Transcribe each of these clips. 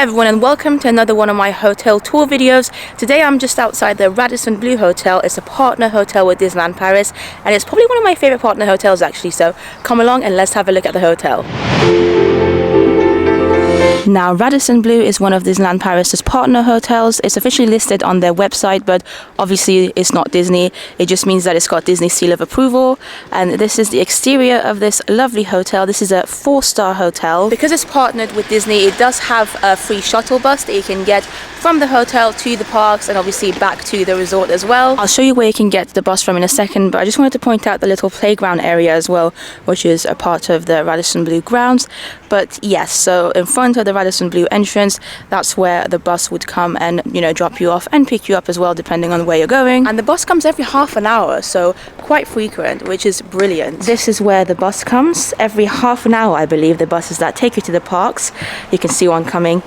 everyone, and welcome to another one of my hotel tour videos. Today I'm just outside the Radisson Blu hotel. It's a partner hotel with Disneyland Paris, and it's probably one of my favorite partner hotels actually, so come along and let's have a look at the hotel. Now, Radisson Blu is one of Disneyland Paris's partner hotels. It's officially listed on their website, but obviously it's not Disney. It just means that it's got Disney seal of approval. And this is the exterior of this lovely hotel. This is a 4-star hotel. Because it's partnered with Disney, it does have a free shuttle bus that you can get from the hotel to the parks and obviously back to the resort as well. I'll show you where you can get the bus from in a second, but I just wanted to point out the little playground area as well, which is a part of the Radisson Blu grounds. But yes, so in front of the Radisson Blu entrance, that's where the bus would come and, you know, drop you off and pick you up as well, depending on where you're going. And the bus comes every half an hour, so quite frequent, which is brilliant. This is where the bus comes every half an hour, I believe. The buses that take you to the parks. You can see one coming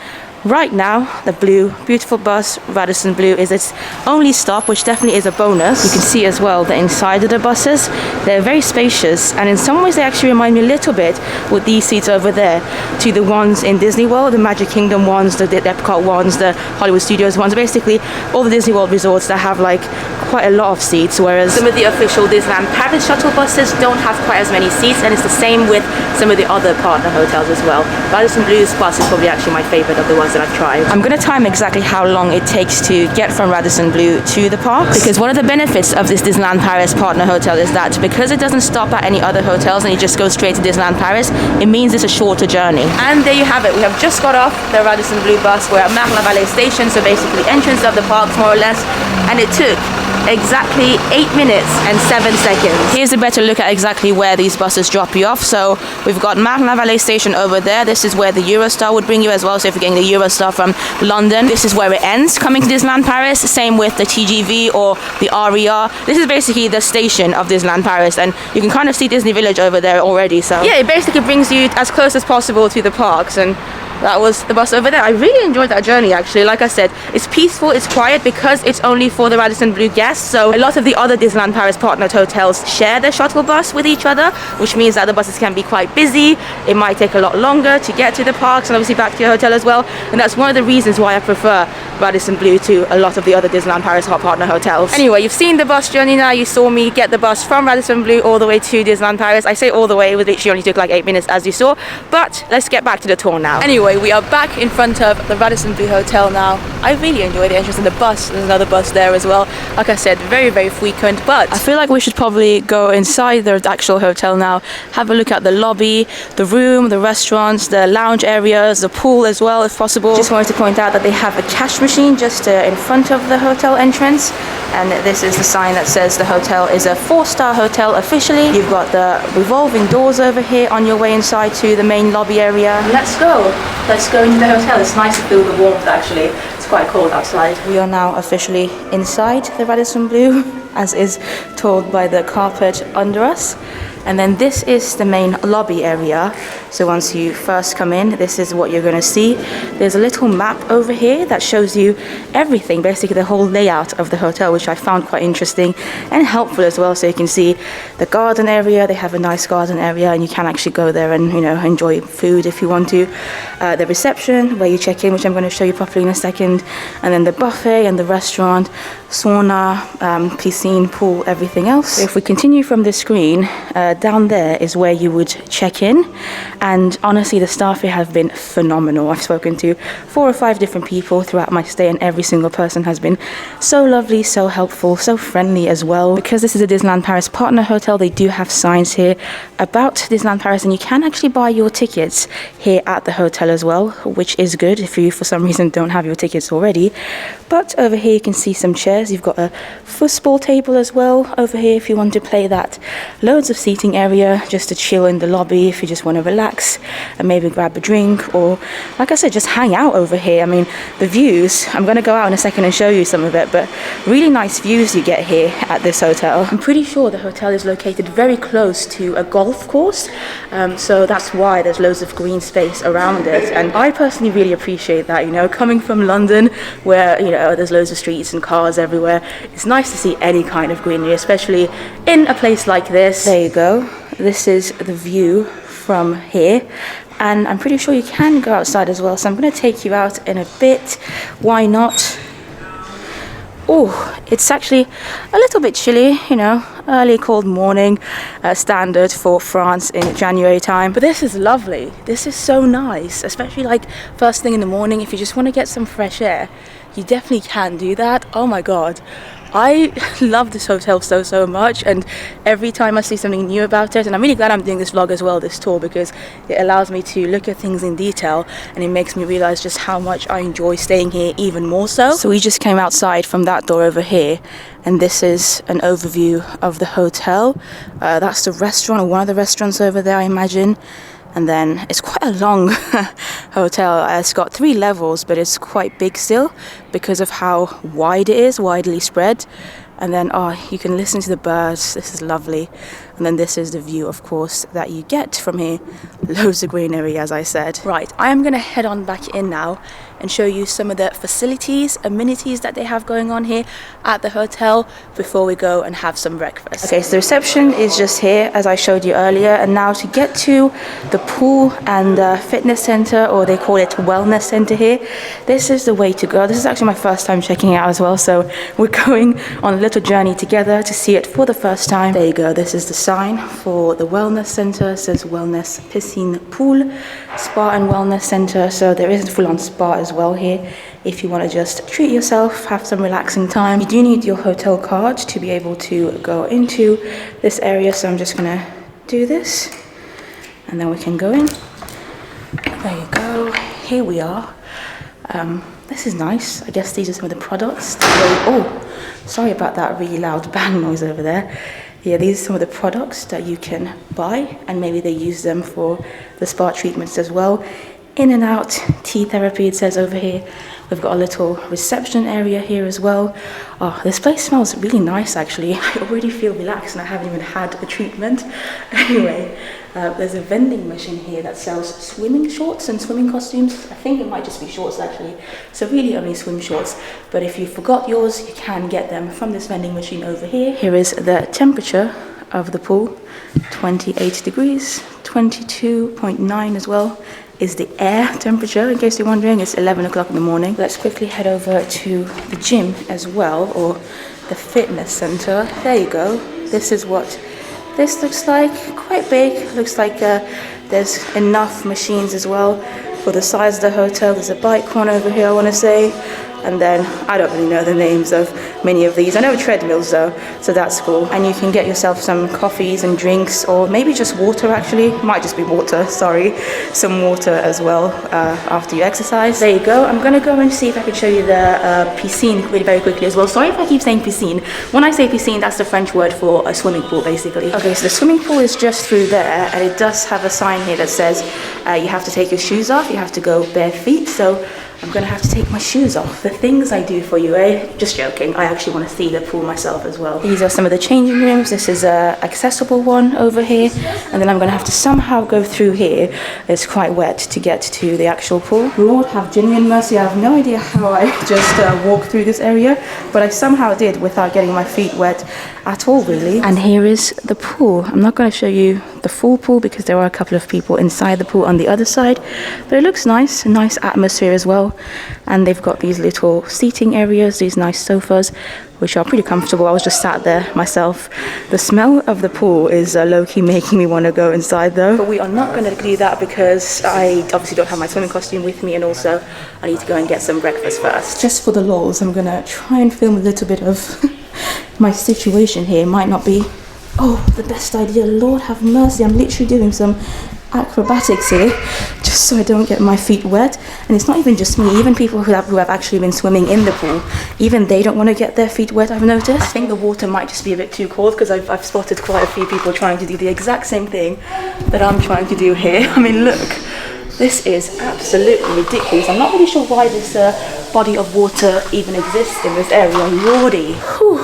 right now. The blue, beautiful bus, Radisson Blu, is its only stop, which definitely is a bonus. You can see as well the inside of the buses. They're very spacious, and in some ways they actually remind me a little bit with these seats over there to the ones in Disney World, the Magic Kingdom ones, the Epcot ones, the Hollywood Studios ones, basically all the Disney World resorts that have like quite a lot of seats, whereas some of the official Disneyland Paris shuttle buses don't have quite as many seats, and it's the same with some of the other partner hotels as well. Radisson Blu's bus is probably actually my favorite of the ones that I've tried. I'm going to time exactly how long it takes to get from Radisson Blu to the parks, because one of the benefits of this Disneyland Paris partner hotel is that because it doesn't stop at any other hotels and you just go straight to Disneyland Paris, it means it's a shorter journey. And there you have it. We have just got off the Radisson Blu bus. We're at Marne-la-Vallée station, so basically entrance of the parks more or less, and it took exactly 8 minutes and 7 seconds. Here's a better look at exactly where these buses drop you off. So we've got Marne-la-Vallée station over there. This is where the Eurostar would bring you as well. So if you're getting the Eurostar from London, this is where it ends coming to Disneyland Paris. Same with the TGV or the RER. This is basically the station of Disneyland Paris, and you can kind of see Disney Village over there already. So yeah, it basically brings you as close as possible to the parks, and that was the bus over there. I really enjoyed that journey actually. Like I said, it's peaceful, it's quiet because it's only for the Radisson Blu guests. So a lot of the other Disneyland Paris partnered hotels share their shuttle bus with each other, which means that the buses can be quite busy. It might take a lot longer to get to the parks and obviously back to your hotel as well. And that's one of the reasons why I prefer Radisson Blu to a lot of the other Disneyland Paris partner hotels. Anyway, you've seen the bus journey now. You saw me get the bus from Radisson Blu all the way to Disneyland Paris. I say all the way, it literally only took like 8 minutes as you saw. But let's get back to the tour now. Anyway, we are back in front of the Radisson Blu hotel now. I really enjoy the entrance in the bus. There's another bus there as well. Like I said, very, very frequent, but I feel like we should probably go inside the actual hotel now, have a look at the lobby, the room, the restaurants, the lounge areas, the pool as well if possible. Just wanted to point out that they have a cash machine just in front of the hotel entrance, and this is the sign that says the hotel is a 4-star hotel officially. You've got the revolving doors over here on your way inside to the main lobby area. Let's go into the hotel. It's nice to feel the warmth actually. It's quite cold outside. We are now officially inside the Radisson Blu, as is told by the carpet under us. And then this is the main lobby area. So once you first come in, this is what you're going to see. There's a little map over here that shows you everything, basically the whole layout of the hotel, which I found quite interesting and helpful as well. So you can see the garden area. They have a nice garden area, and you can actually go there and, you know, enjoy food if you want to. The reception where you check in, which I'm going to show you properly in a second, and then the buffet and the restaurant, sauna, piscine, pool, everything else. So if we continue from the screen, down there is where you would check in, and honestly the staff here have been phenomenal. I've spoken to 4 or 5 different people throughout my stay, and every single person has been so lovely, so helpful, so friendly as well. Because this is a Disneyland Paris partner hotel, they do have signs here about Disneyland Paris, and you can actually buy your tickets here at the hotel as well, which is good if you for some reason don't have your tickets already. But over here you can see some chairs. You've got a football table as well over here if you want to play that. Loads of seating area just to chill in the lobby if you just want to relax and maybe grab a drink, or like I said, just hang out over here. I mean, the views, I'm going to go out in a second and show you some of it, but really nice views you get here at this hotel. I'm pretty sure the hotel is located very close to a golf course, so that's why there's loads of green space around it, and I personally really appreciate that. You know, coming from London where, you know, there's loads of streets and cars everywhere, it's nice to see any kind of greenery, especially in a place like this. There you go. This is the view from here. And I'm pretty sure you can go outside as well, so I'm going to take you out in a bit. Why not? Oh, it's actually a little bit chilly, you know, early cold morning, standard for France in January time. But this is lovely. This is so nice, especially like first thing in the morning. If you just want to get some fresh air, you definitely can do that. Oh my God. I love this hotel so much, and every time I see something new about it, and I'm really glad I'm doing this vlog as well, this tour, because it allows me to look at things in detail, and it makes me realize just how much I enjoy staying here even more so. So we just came outside from that door over here, and this is an overview of the hotel. That's the restaurant, or one of the restaurants over there, I imagine. And then it's quite a long hotel. It's got 3 levels, but it's quite big still because of how wide it is, widely spread. And then, oh, you can listen to the birds. This is lovely. And then this is the view, of course, that you get from here. Loads of greenery, as I said. Right, I am going to head on back in now and show you some of the facilities, amenities that they have going on here at the hotel before we go and have some breakfast. Okay, so the reception is just here, as I showed you earlier. And now to get to the pool and the fitness center, or they call it wellness center here, this is the way to go. This is actually my first time checking it out as well, so we're going on a little journey together to see it for the first time. There you go, this is the sign for the wellness center. It says wellness piscine pool, spa and wellness center. So there is a full-on spa as well here if you want to just treat yourself, have some relaxing time. You do need your hotel card to be able to go into this area, so I'm just gonna do this and then we can go in. There you go, here we are. This is nice. I guess these are some of the products. Oh, sorry about that really loud bang noise over there. Yeah, these are some of the products that you can buy, and maybe they use them for the spa treatments as well. In and out tea therapy, it says over here. We've got a little reception area here as well. Oh, this place smells really nice actually. I already feel relaxed and I haven't even had a treatment. Anyway, there's a vending machine here that sells swimming shorts and swimming costumes. I think it might just be shorts actually. So really only swim shorts. But if you forgot yours, you can get them from this vending machine over here. Here is the temperature of the pool. 28 degrees, 22.9 as well is the air temperature, in case you're wondering. It's 11 o'clock in the morning. Let's quickly head over to the gym as well, or the fitness center. There you go. This is what this looks like. Quite big. Looks like there's enough machines as well for the size of the hotel. There's a bike corner over here, I want to say. And then I don't really know the names of many of these. I know treadmills though, so that's cool. And you can get yourself some coffees and drinks, or maybe just water actually. Might just be water, sorry. Some water as well after you exercise. There you go. I'm gonna go and see if I can show you the piscine really very quickly as well. Sorry if I keep saying piscine. When I say piscine, that's the French word for a swimming pool basically. Okay, so the swimming pool is just through there, and it does have a sign here that says you have to take your shoes off. You have to go bare feet. So I'm gonna have to take my shoes off. The things I do for you, eh? Just joking. I actually want to see the pool myself as well. These are some of the changing rooms. This is a accessible one over here, and then I'm gonna have to somehow go through here. It's quite wet to get to the actual pool. Lord have genuine mercy. I have no idea how I just walked through this area, but I somehow did without getting my feet wet at all, really. And here is the pool. I'm not going to show you the full pool because there are a couple of people inside the pool on the other side, but it looks nice, a nice atmosphere as well. And they've got these little seating areas, these nice sofas, which are pretty comfortable. I was just sat there myself. The smell of the pool is low-key making me want to go inside though. But we are not going to do that because I obviously don't have my swimming costume with me, and also I need to go and get some breakfast first. Just for the lols, I'm going to try and film a little bit of my situation here. Might not be, the best idea. Lord have mercy, I'm literally doing some acrobatics here just so I don't get my feet wet. And it's not even just me, even people who have actually been swimming in the pool, even they don't want to get their feet wet, I've noticed. I think the water might just be a bit too cold because I've spotted quite a few people trying to do the exact same thing that I'm trying to do here. I mean, look, this is absolutely ridiculous. I'm not really sure why this body of water even exists in this area. Lordy. Whew.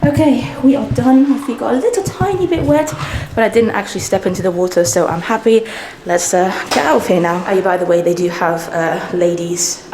Okay, we are done. My feet got a little tiny bit wet, but I didn't actually step into the water, so I'm happy. Let's get out of here now. By the way, they do have ladies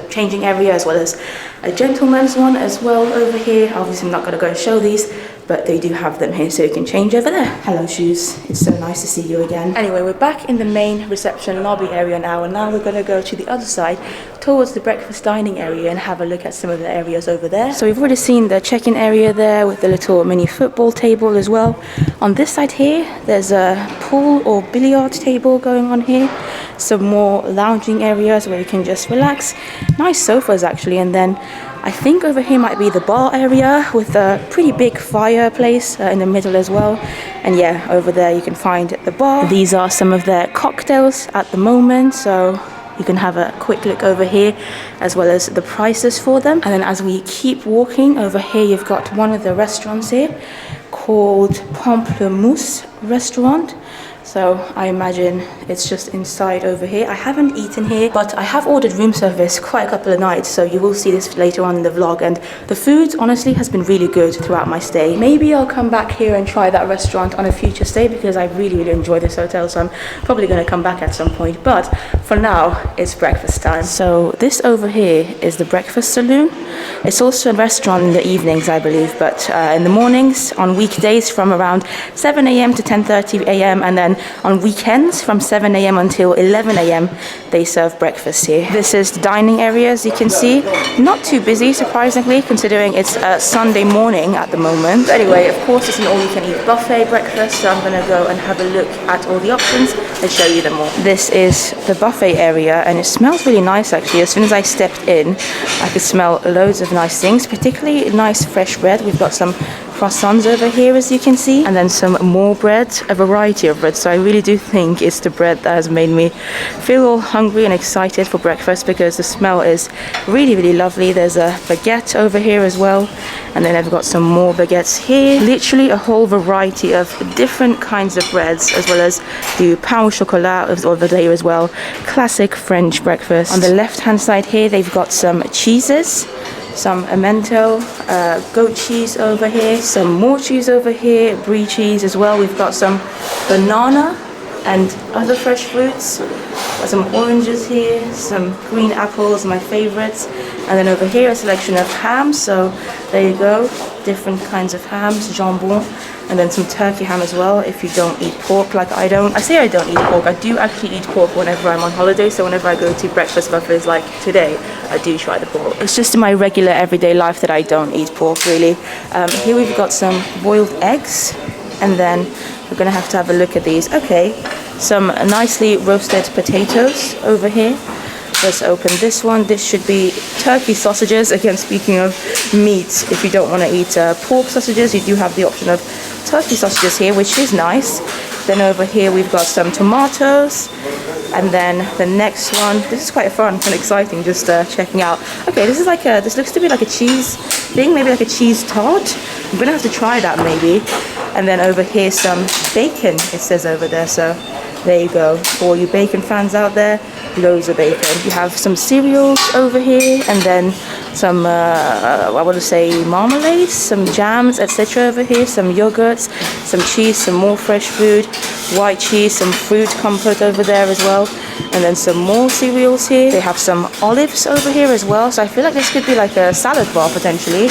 changing area as well as a gentleman's one as well over here. Obviously, I'm not going to go and show these, but they do have them here, so you can change over there. Hello shoes, it's so nice to see you again. Anyway, we're back in the main reception lobby area now, and now we're going to go to the other side towards the breakfast dining area and have a look at some of the areas over there. So we've already seen the check-in area there with the little mini football table as well. On this side here, there's a pool or billiard table going on here. Some more lounging areas where you can just relax. Nice sofas actually, and then I think over here might be the bar area with a pretty big fireplace in the middle as well. And yeah, over there you can find the bar. These are some of their cocktails at the moment, so you can have a quick look over here as well as the prices for them. And then as we keep walking over here, you've got one of the restaurants here called Pamplemousse Restaurant. So I imagine it's just inside over here. I haven't eaten here, but I have ordered room service quite a couple of nights, so you will see this later on in the vlog. And the food honestly has been really good throughout my stay. Maybe I'll come back here and try that restaurant on a future stay because I really enjoy this hotel, so I'm probably going to come back at some point. But for now, it's breakfast time. So this over here is the breakfast saloon. It's also a restaurant in the evenings, I believe, but in the mornings, on weekdays from around 7 a.m. to 10:30 a.m. and then on weekends from 7 a.m. until 11 a.m. they serve breakfast here. This is the dining area, as you can see. Not too busy, surprisingly, considering it's a Sunday morning at the moment. But anyway, of course, it's an all-you-can-eat buffet breakfast, so I'm going to go and have a look at all the options and show you them all. This is the buffet area, and it smells really nice, actually. As soon as I stepped in, I could smell loads of nice things, particularly nice fresh bread. We've got some croissants over here, as you can see, and then some more bread, a variety of bread. So I really do think it's the bread that has made me feel all hungry and excited for breakfast, because the smell is really lovely. There's a baguette over here as well, and then I've got some more baguettes here. Literally a whole variety of different kinds of breads, as well as the pain au chocolat over there as well. Classic French breakfast. On the left hand side here, they've got some cheeses, some emmental, goat cheese over here, some more cheese over here, brie cheese as well. We've got some banana and other fresh fruits. Got some oranges here, some green apples, my favorites. And then over here a selection of hams, so there you go, different kinds of hams, jambon, and then some turkey ham as well if you don't eat pork like I don't. I say I don't eat pork, I do actually eat pork whenever I'm on holiday, so whenever I go to breakfast buffets like today, I do try the pork. It's just in my regular everyday life that I don't eat pork, really. Here we've got some boiled eggs, and then we're gonna have to have a look at these. Okay, some nicely roasted potatoes over here. Let's open this one. This should be turkey sausages. Again, speaking of meat, if you don't want to eat pork sausages, you do have the option of turkey sausages here, which is nice. Then over here we've got some tomatoes, and then the next one, this is quite fun and exciting, just checking out. Okay, this is like a, this looks to be like a cheese thing, maybe like a cheese tart. I'm gonna have to try that maybe. And then over here some bacon, it says over there, so there you go. For all you bacon fans out there, loads of bacon. You have some cereals over here, and then some, I want to say marmalades, some jams, etc. over here, some yogurts, some cheese, some more fresh food, white cheese, some fruit compote over there as well, and then some more cereals here. They have some olives over here as well, so I feel like this could be like a salad bar potentially,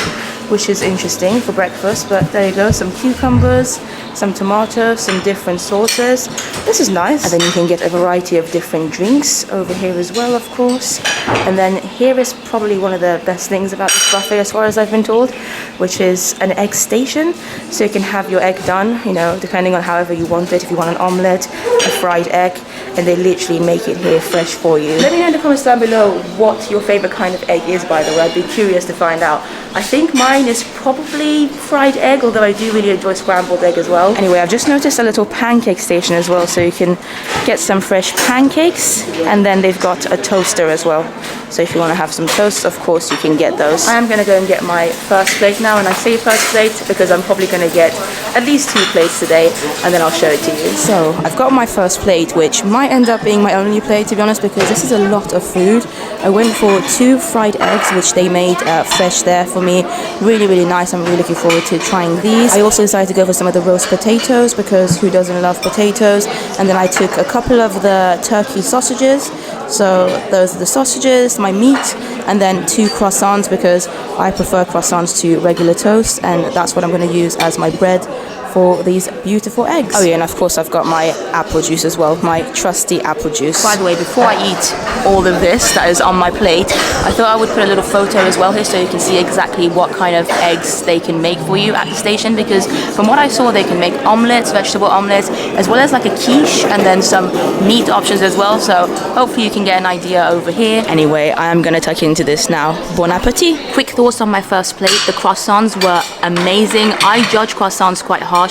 which is interesting for breakfast. But there you go, some cucumbers, some tomatoes, some different sauces. This is nice. And then you can get a variety of different drinks over here as well, of course. And then here is probably one of the best things about this buffet, as far as I've been told, which is an egg station. So you can have your egg done, you know, depending on however you want it. If you want an omelette, a fried egg, and they literally make it here fresh for you. Let me know in the comments down below what your favorite kind of egg is, by the way. I'd be curious to find out. I think mine is probably fried egg, although I do really enjoy scrambled egg as well. Anyway, I've just noticed a little pancake station as well, so you can get some fresh pancakes, and then they've got a toaster as well. So if you want to have some toast, of course you can get those. I am going to go and get my first plate now, and I say first plate because I'm probably going to get at least 2 plates today, and then I'll show it to you. So I've got my first plate, which might end up being my only plate, to be honest, because this is a lot of food. I went for 2 fried eggs, which they made fresh there for me. Really nice. I'm really looking forward to trying these. I also decided to go for some of the roast potatoes, because who doesn't love potatoes? And then I took a couple of the turkey sausages. So those are the sausages, my meat, and then 2 croissants because I prefer croissants to regular toast, and that's what I'm going to use as my bread for these beautiful eggs. Oh yeah, and of course I've got my apple juice as well, my trusty apple juice. By the way, before I eat all of this that is on my plate, I thought I would put a little photo as well here so you can see exactly what kind of eggs they can make for you at the station, because from what I saw they can make omelets, vegetable omelets, as well as like a quiche and then some meat options as well, so hopefully you can get an idea over here. Anyway, I am gonna tuck into this now. Bon appetit! Quick thoughts on my first plate. The croissants were amazing. I judge croissants quite harshly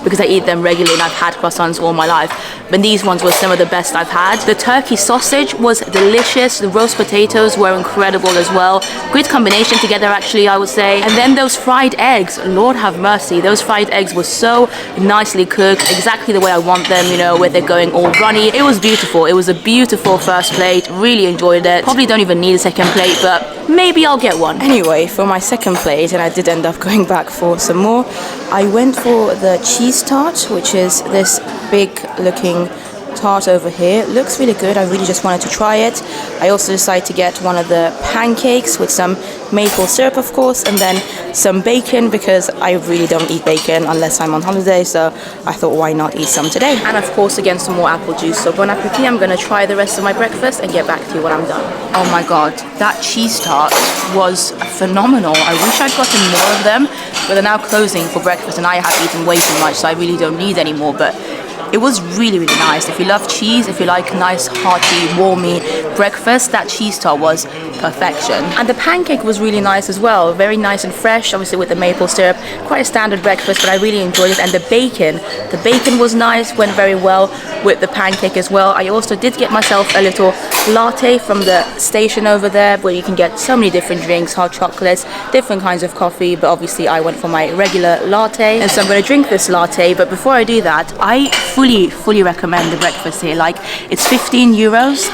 because I eat them regularly and I've had croissants all my life, but these ones were some of the best I've had. The turkey sausage was delicious. The roast potatoes were incredible as well. Good combination together actually, I would say. And then those fried eggs, Lord have mercy, those fried eggs were so nicely cooked, exactly the way I want them, you know, where they're going all runny. It was beautiful. It was a beautiful first plate. Really enjoyed it. Probably don't even need a second plate, but maybe I'll get one. Anyway, for my second plate, and I did end up going back for some more, I went for the cheese tart, which is this big looking tart over here. It looks really good. I really just wanted to try it. I also decided to get one of the pancakes with some maple syrup, of course, and then some bacon because I really don't eat bacon unless I'm on holiday, so I thought why not eat some today. And of course again some more apple juice. So bon appetit. I'm gonna try the rest of my breakfast and get back to you when I'm done. Oh my god, that cheese tart was phenomenal. I wish I'd gotten more of them, but they're now closing for breakfast and I have eaten way too much, so I really don't need any more, but it was really, really nice. If you love cheese, if you like a nice, hearty, warmy breakfast, that cheese tart was perfection. And the pancake was really nice as well. Very nice and fresh, obviously with the maple syrup. Quite a standard breakfast, but I really enjoyed it. And the bacon was nice, went very well with the pancake as well. I also did get myself a little latte from the station over there, where you can get so many different drinks, hot chocolates, different kinds of coffee, but obviously I went for my regular latte. And so I'm going to drink this latte, but before I do that, I fully recommend the breakfast here. Like, it's 15 euros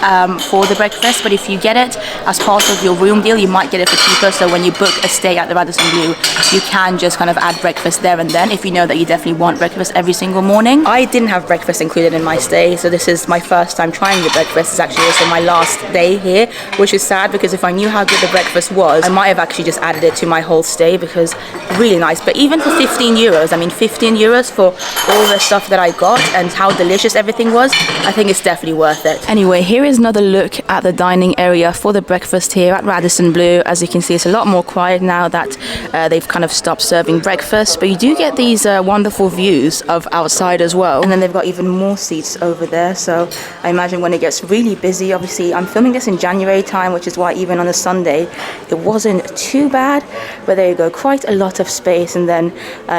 for the breakfast, but if you get it as part of your room deal, you might get it for cheaper. So when you book a stay at the Radisson Blu, you can just kind of add breakfast there and then if you know that you definitely want breakfast every single morning. I didn't have breakfast included in my stay, so this is my first time trying the breakfast. It's actually also my last day here, which is sad because if I knew how good the breakfast was, I might have actually just added it to my whole stay because really nice. But even for 15 euros, I mean 15 euros for all the stuff that I got and how delicious everything was, I think it's definitely worth it. Anyway, here is another look at the dining area for the breakfast here at Radisson Blu. As you can see, it's a lot more quiet now that they've kind of stopped serving breakfast, but you do get these wonderful views of outside as well. And then they've got even more seats over there, so I imagine when it gets really busy, obviously I'm filming this in January time, which is why even on a Sunday it wasn't too bad, but there you go, quite a lot of space. And then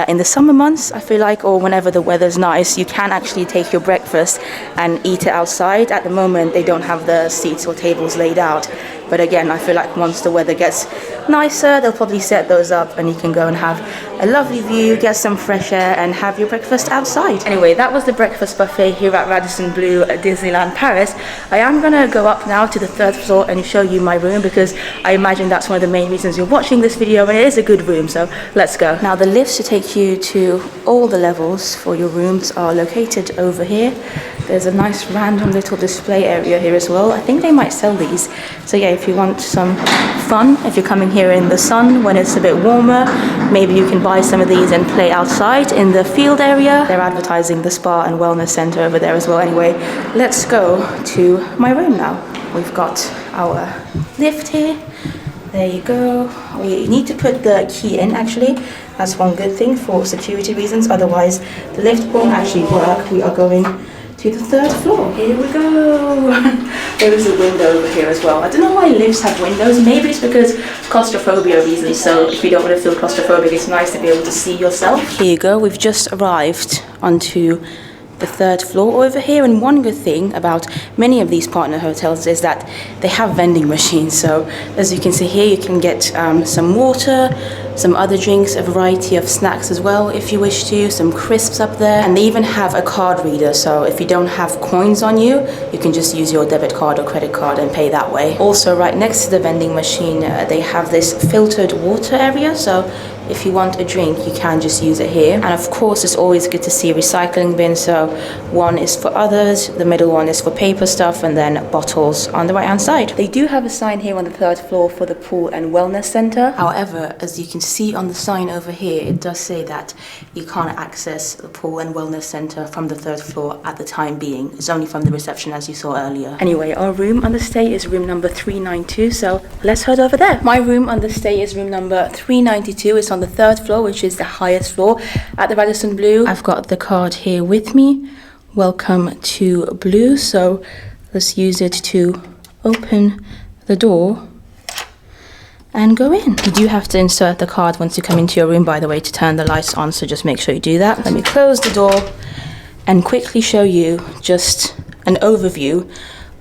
in the summer months, I feel like, or whenever the weather's nice, you can actually take your breakfast and eat it outside. At the moment they don't have the seats or tables laid out, but again I feel like once the weather gets nicer they'll probably set those up and you can go and have a lovely view, get some fresh air and have your breakfast outside. Anyway, that was the breakfast buffet here at Radisson Blu at Disneyland Paris. I am gonna go up now to the 3rd floor and show you my room because I imagine that's one of the main reasons you're watching this video, and it is a good room, so let's go. Now the lifts to take you to all the levels for your rooms are located over here. There's a nice random little display area here as well. I think they might sell these. So yeah, if you want some fun, if you're coming here in the sun when it's a bit warmer, maybe you can buy some of these and play outside in the field area. They're advertising the spa and wellness center over there as well. Anyway, let's go to my room now. We've got our lift here. There you go. We need to put the key in actually. That's one good thing for security reasons. Otherwise, the lift won't actually work. We are going to the 3rd floor. Here we go. There is a window over here as well. I don't know why lifts have windows. Maybe it's because claustrophobia reasons. So if you don't want to feel claustrophobic, it's nice to be able to see yourself. Here you go. We've just arrived onto the 3rd floor over here, and one good thing about many of these partner hotels is that they have vending machines. So as you can see here, you can get some water, some other drinks, a variety of snacks as well if you wish to, some crisps up there, and they even have a card reader, so if you don't have coins on you, you can just use your debit card or credit card and pay that way. Also right next to the vending machine, they have this filtered water area, so if you want a drink, you can just use it here. And of course, it's always good to see a recycling bin. So one is for others, the middle one is for paper stuff, and then bottles on the right hand side. They do have a sign here on the 3rd floor for the pool and wellness center. However, as you can see on the sign over here, it does say that you can't access the pool and wellness center from the 3rd floor at the time being. It's only from the reception, as you saw earlier. Anyway, our room on the stay is room number 392, so let's head over there. My room on the stay is room number 392. It's on the 3rd floor, which is the highest floor at the Radisson Blu. I've got the card here with me. Welcome to Blue. So let's use it to open the door and go in. You do have to insert the card once you come into your room, by the way, to turn the lights on, so just make sure you do that. Let me close the door and quickly show you just an overview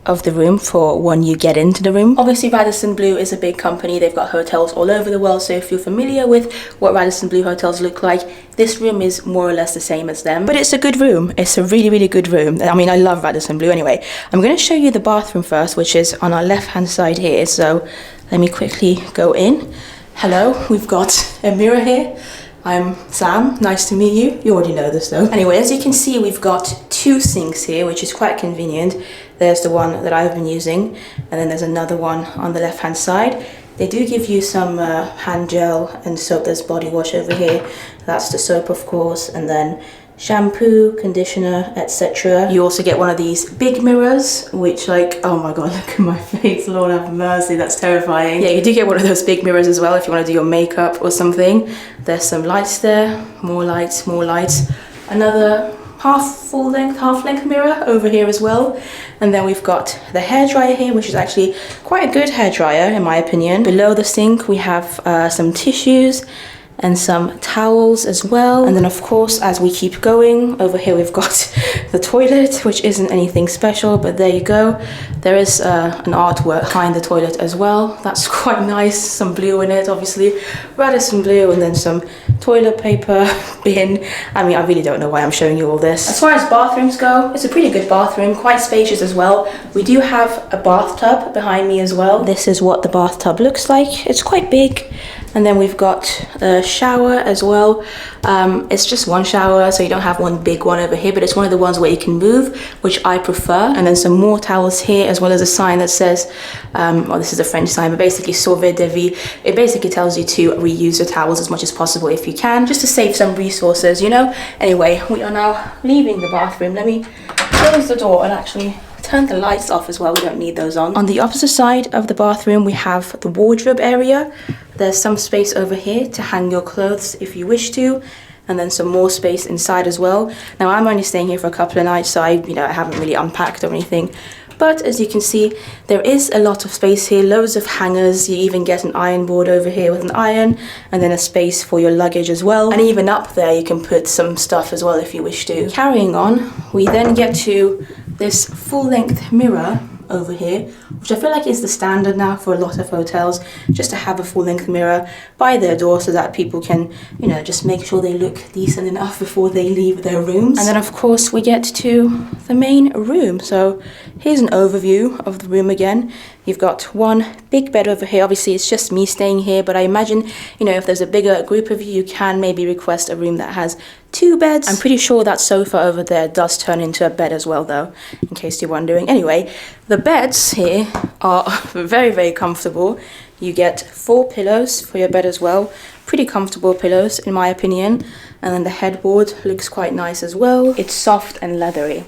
of the room for when you get into the room. Obviously, Radisson Blu is a big company. They've got hotels all over the world, so if you're familiar with what Radisson Blu hotels look like, this room is more or less the same as them. But it's a good room. It's a really, really good room. I mean, I love Radisson Blu. Anyway, I'm going to show you the bathroom first, which is on our left-hand side here. So let me quickly go in. Hello, we've got a mirror here. I'm Sam, nice to meet you. You already know this though. Anyway, as you can see, we've got 2 sinks here, which is quite convenient. There's the one that I've been using, and then there's another one on the left hand side. They do give you some hand gel and soap. There's body wash over here. That's the soap, of course, and then shampoo, conditioner, etc. You also get one of these big mirrors, which, like, oh my god, look at my face, Lord have mercy, that's terrifying. Yeah, you do get one of those big mirrors as well if you want to do your makeup or something. There's some lights there, more lights, more lights. Another half length mirror over here as well. And then we've got the hairdryer here, which is actually quite a good hairdryer in my opinion. Below the sink we have some tissues and some towels as well. And then of course, as we keep going, over here we've got the toilet, which isn't anything special, but there you go. There is an artwork behind the toilet as well. That's quite nice, some blue in it, obviously. Radisson Blu, and then some toilet paper bin. I mean, I really don't know why I'm showing you all this. As far as bathrooms go, it's a pretty good bathroom, quite spacious as well. We do have a bathtub behind me as well. This is what the bathtub looks like. It's quite big. And then we've got a shower as well. It's just one shower, so you don't have one big one over here, but it's one of the ones where you can move, which I prefer. And then some more towels here, as well as a sign that says, well, this is a French sign, but basically sauver de vie. It basically tells you to reuse your towels as much as possible if you can, just to save some resources, you know? Anyway, we are now leaving the bathroom. Let me close the door and actually turn the lights off as well. We don't need those on. On the opposite side of the bathroom, we have the wardrobe area. There's some space over here to hang your clothes if you wish to, and then some more space inside as well. Now, I'm only staying here for a couple of nights, so I haven't really unpacked or anything. But as you can see, there is a lot of space here, loads of hangers. You even get an iron board over here with an iron, and then a space for your luggage as well. And even up there, you can put some stuff as well if you wish to. Carrying on, we then get to this full-length mirror over here, which I feel like is the standard now for a lot of hotels, just to have a full-length mirror by their door so that people can, just make sure they look decent enough before they leave their rooms. And then of course we get to the main room. So here's an overview of the room again. You've got one big bed over here. Obviously it's just me staying here, but I imagine, if there's a bigger group of you can maybe request a room that has 2 beds. I'm pretty sure that sofa over there does turn into a bed as well though, in case you're wondering. Anyway, the beds here are very, very comfortable. You get 4 pillows for your bed as well. Pretty comfortable pillows in my opinion. And then the headboard looks quite nice as well. It's soft and leathery.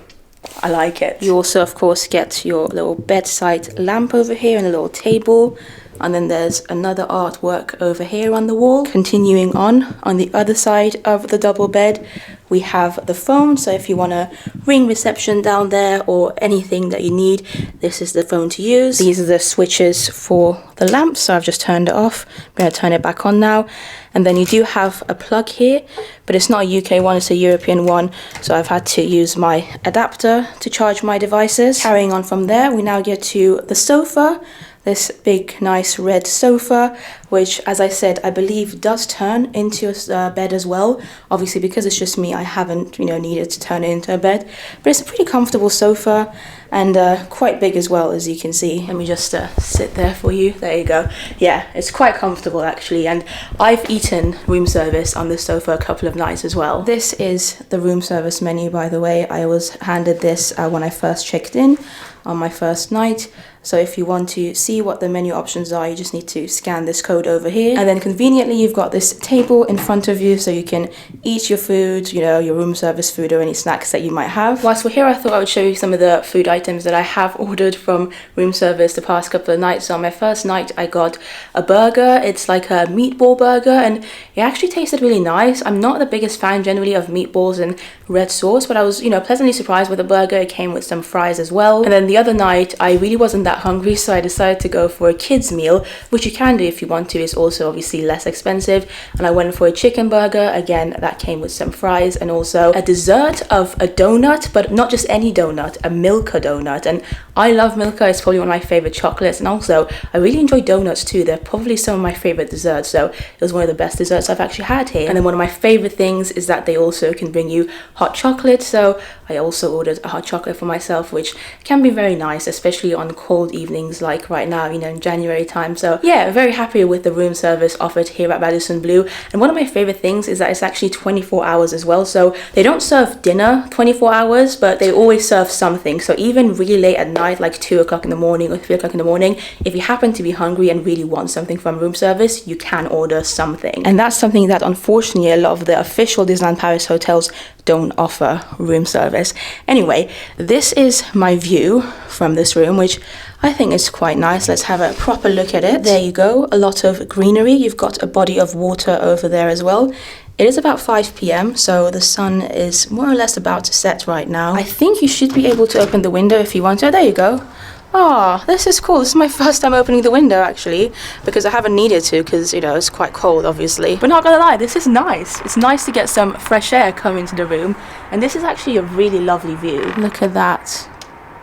I like it. You also of course get your little bedside lamp over here and a little table. And then there's another artwork over here on the wall. Continuing on the other side of the double bed, we have the phone. So if you want to ring reception down there or anything that you need, this is the phone to use. These are the switches for the lamp. So I've just turned it off. I'm going to turn it back on now. And then you do have a plug here, but it's not a UK one, it's a European one. So I've had to use my adapter to charge my devices. Carrying on from there, we now get to the sofa. this big nice red sofa, which, as I said, I believe does turn into a bed as well. Obviously, because it's just me, I haven't needed to turn it into a bed, but it's a pretty comfortable sofa and quite big as well, as you can see. Let me just sit there for you. There you go. Yeah, it's quite comfortable actually, and I've eaten room service on this sofa a couple of nights as well. This is the room service menu, by the way. I was handed this when I first checked in on my first night. So if you want to see what the menu options are, you just need to scan this code over here. And then conveniently, you've got this table in front of you so you can eat your food, your room service food or any snacks that you might have. Whilst we're here, I thought I would show you some of the food items that I have ordered from room service the past couple of nights. So on my first night, I got a burger. It's like a meatball burger and it actually tasted really nice. I'm not the biggest fan generally of meatballs and red sauce, but I was, pleasantly surprised with the burger. It came with some fries as well. And then the other night, I really wasn't that hungry, so I decided to go for a kids meal, which you can do if you want to. It's also obviously less expensive, and I went for a chicken burger. Again, that came with some fries and also a dessert of a donut, but not just any donut, a Milka donut. And I love Milka. It's probably one of my favorite chocolates, and also I really enjoy donuts too. They're probably some of my favorite desserts, so it was one of the best desserts I've actually had here. And then one of my favorite things is that they also can bring you hot chocolate, so I also ordered a hot chocolate for myself, which can be very nice, especially on cold evenings like right now, in January time. So yeah, very happy with the room service offered here at Radisson Blu. And one of my favorite things is that it's actually 24 hours as well. So they don't serve dinner 24 hours, but they always serve something. So even really late at night, like 2 o'clock in the morning or 3 o'clock in the morning, if you happen to be hungry and really want something from room service, you can order something. And that's something that unfortunately a lot of the official Disneyland Paris hotels don't offer room service. Anyway, this is my view from this room, which I think is quite nice. Let's have a proper look at it. There you go, a lot of greenery. You've got a body of water over there as well. It is about 5 p.m, so the sun is more or less about to set right now. I think you should be able to open the window if you want to. Oh, there you go. Oh, this is cool. This is my first time opening the window actually, because I haven't needed to because, it's quite cold obviously. But not gonna lie, this is nice. It's nice to get some fresh air coming into the room, and this is actually a really lovely view. Look at that.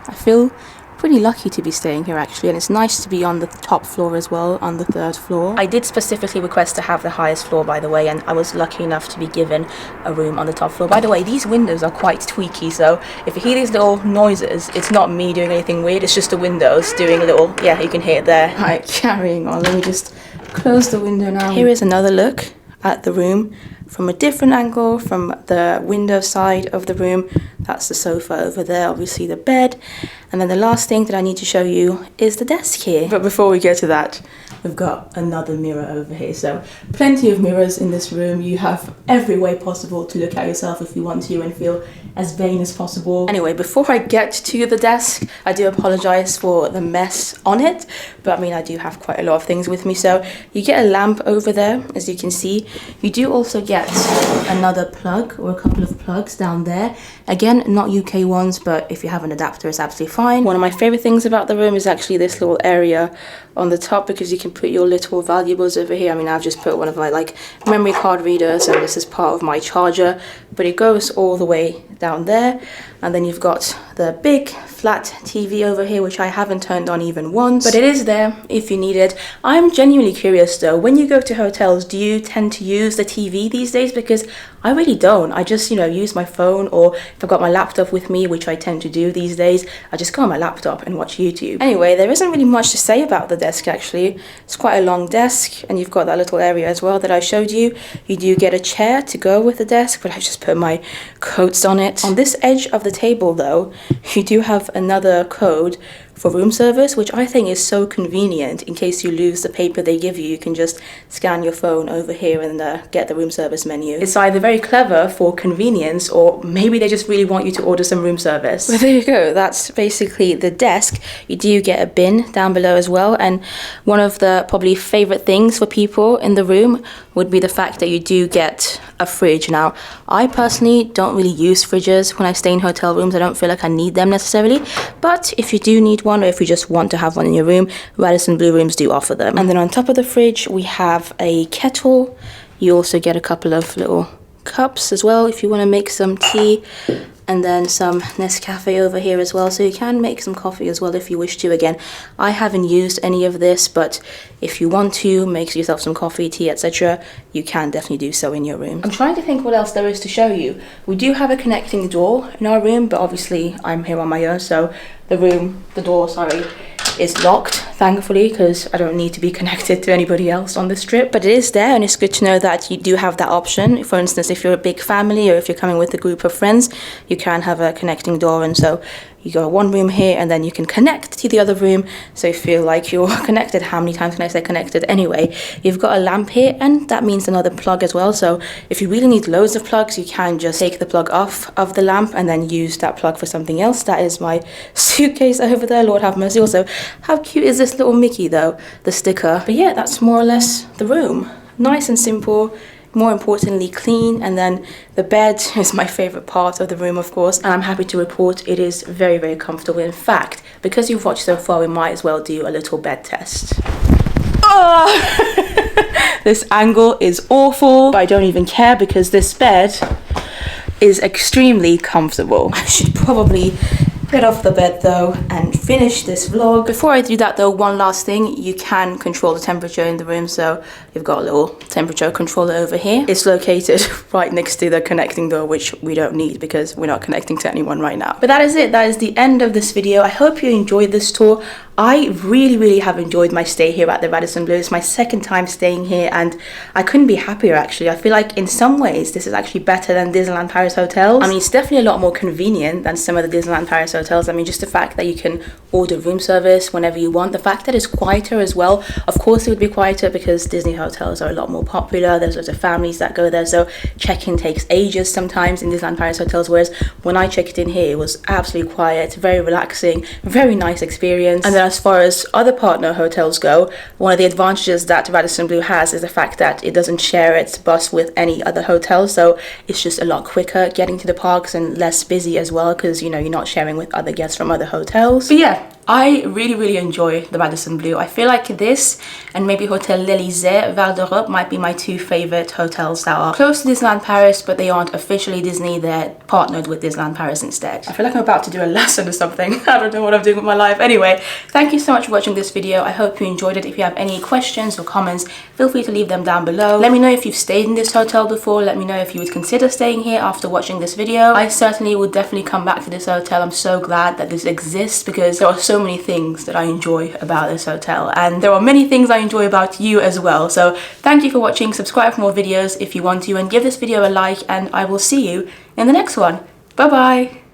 I feel pretty lucky to be staying here actually, and it's nice to be on the top floor as well, on the 3rd floor. I did specifically request to have the highest floor, by the way, and I was lucky enough to be given a room on the top floor. By the way, these windows are quite tweaky, so if you hear these little noises, it's not me doing anything weird, it's just the windows doing a little, yeah, you can hear it there. Right, carrying on, let me just close the window now. Here is another look at the room from a different angle, from the window side of the room. That's the sofa over there, obviously the bed. And then the last thing that I need to show you is the desk here. But before we get to that, we've got another mirror over here. So plenty of mirrors in this room. You have every way possible to look at yourself if you want to and feel as vain as possible. Anyway, before I get to the desk, I do apologize for the mess on it, but I do have quite a lot of things with me. So you get a lamp over there, as you can see. You do also get another plug or a couple of plugs down there. Again, not UK ones, but if you have an adapter, it's absolutely fine. One of my favorite things about the room is actually this little area on the top, because you can put your little valuables over here. I've just put one of my memory card readers, and this is part of my charger, but it goes all the way down there. And then you've got the big flat TV over here, which I haven't turned on even once, but it is there if you need it. I'm genuinely curious though, when you go to hotels, do you tend to use the TV these days? Because I really don't. I just, use my phone, or if I've got my laptop with me, which I tend to do these days, I just go on my laptop and watch YouTube. Anyway, there isn't really much to say about the desk actually. It's quite a long desk, and you've got that little area as well that I showed you. You do get a chair to go with the desk, but I just put my coats on it. On this edge of the table though, you do have another code for room service, which I think is so convenient. In case you lose the paper they give you, you can just scan your phone over here and get the room service menu. It's either very clever for convenience, or maybe they just really want you to order some room service. But there you go, that's basically the desk. You do get a bin down below as well, and one of the probably favorite things for people in the room would be the fact that you do get a fridge. Now, I personally don't really use fridges when I stay in hotel rooms. I don't feel like I need them necessarily, but if you do need one, or if you just want to have one in your room, Radisson Blu rooms do offer them. And then on top of the fridge, we have a kettle. You also get a couple of little cups as well if you want to make some tea. and then some Nescafe over here as well, so you can make some coffee as well if you wish to. Again, I haven't used any of this, but if you want to make yourself some coffee, tea, etc., you can definitely do so in your room. I'm trying to think what else there is to show you. We do have a connecting door in our room, but obviously I'm here on my own, so the door is locked, thankfully, because I don't need to be connected to anybody else on this trip. But it is there, and it's good to know that you do have that option. For instance, if you're a big family or if you're coming with a group of friends, you can have a connecting door, and so you go one room here and then you can connect to the other room, so you feel like you're connected. How many times can I say connected? Anyway, you've got a lamp here, and that means another plug as well. So if you really need loads of plugs, you can just take the plug off of the lamp and then use that plug for something else. That is my suitcase over there, Lord have mercy. Also, how cute is this little Mickey though, the sticker? But yeah, that's more or less the room. Nice and simple, more importantly clean. And then the bed is my favorite part of the room, of course, and I'm happy to report it is very, very comfortable. In fact, because you've watched so far, we might as well do a little bed test. This angle is awful, but I don't even care because this bed is extremely comfortable. I should probably get off the bed though and finish this vlog. Before I do that though, one last thing, you can control the temperature in the room, so you've got a little temperature controller over here. It's located right next to the connecting door, which we don't need because we're not connecting to anyone right now. But that is it. That is the end of this video. I hope you enjoyed this tour. I really have enjoyed my stay here at the Radisson Blu. It's my second time staying here and I couldn't be happier actually. I feel like in some ways this is actually better than Disneyland Paris hotels. I mean, it's definitely a lot more convenient than some of the Disneyland Paris hotels. I mean, just the fact that you can order room service whenever you want. The fact that it's quieter as well. Of course it would be quieter because Disney hotels are a lot more popular. There's lots of families that go there, so check-in takes ages sometimes in Disneyland Paris hotels, whereas when I checked in here it was absolutely quiet, very relaxing, very nice experience. And then as far as other partner hotels go, one of the advantages that Radisson Blu has is the fact that it doesn't share its bus with any other hotel, so it's just a lot quicker getting to the parks and less busy as well, because you know, you're not sharing with other guests from other hotels. But yeah, I really enjoy the Radisson Blu. I feel like this and maybe Hotel l'Elysée Val d'Europe might be my two favorite hotels that are close to Disneyland Paris, but they aren't officially Disney. They're partnered with Disneyland Paris instead. I feel like I'm about to do a lesson or something. I don't know what I'm doing with my life. Anyway, thank you so much for watching this video. I hope you enjoyed it. If you have any questions or comments, feel free to leave them down below. Let me know if you've stayed in this hotel before. Let me know if you would consider staying here after watching this video. I certainly would definitely come back to this hotel. I'm so glad that this exists because there are so many things that I enjoy about this hotel, and there are many things I enjoy about you as well. So thank you for watching. Subscribe for more videos if you want to, and give this video a like, and I will see you in the next one. Bye bye.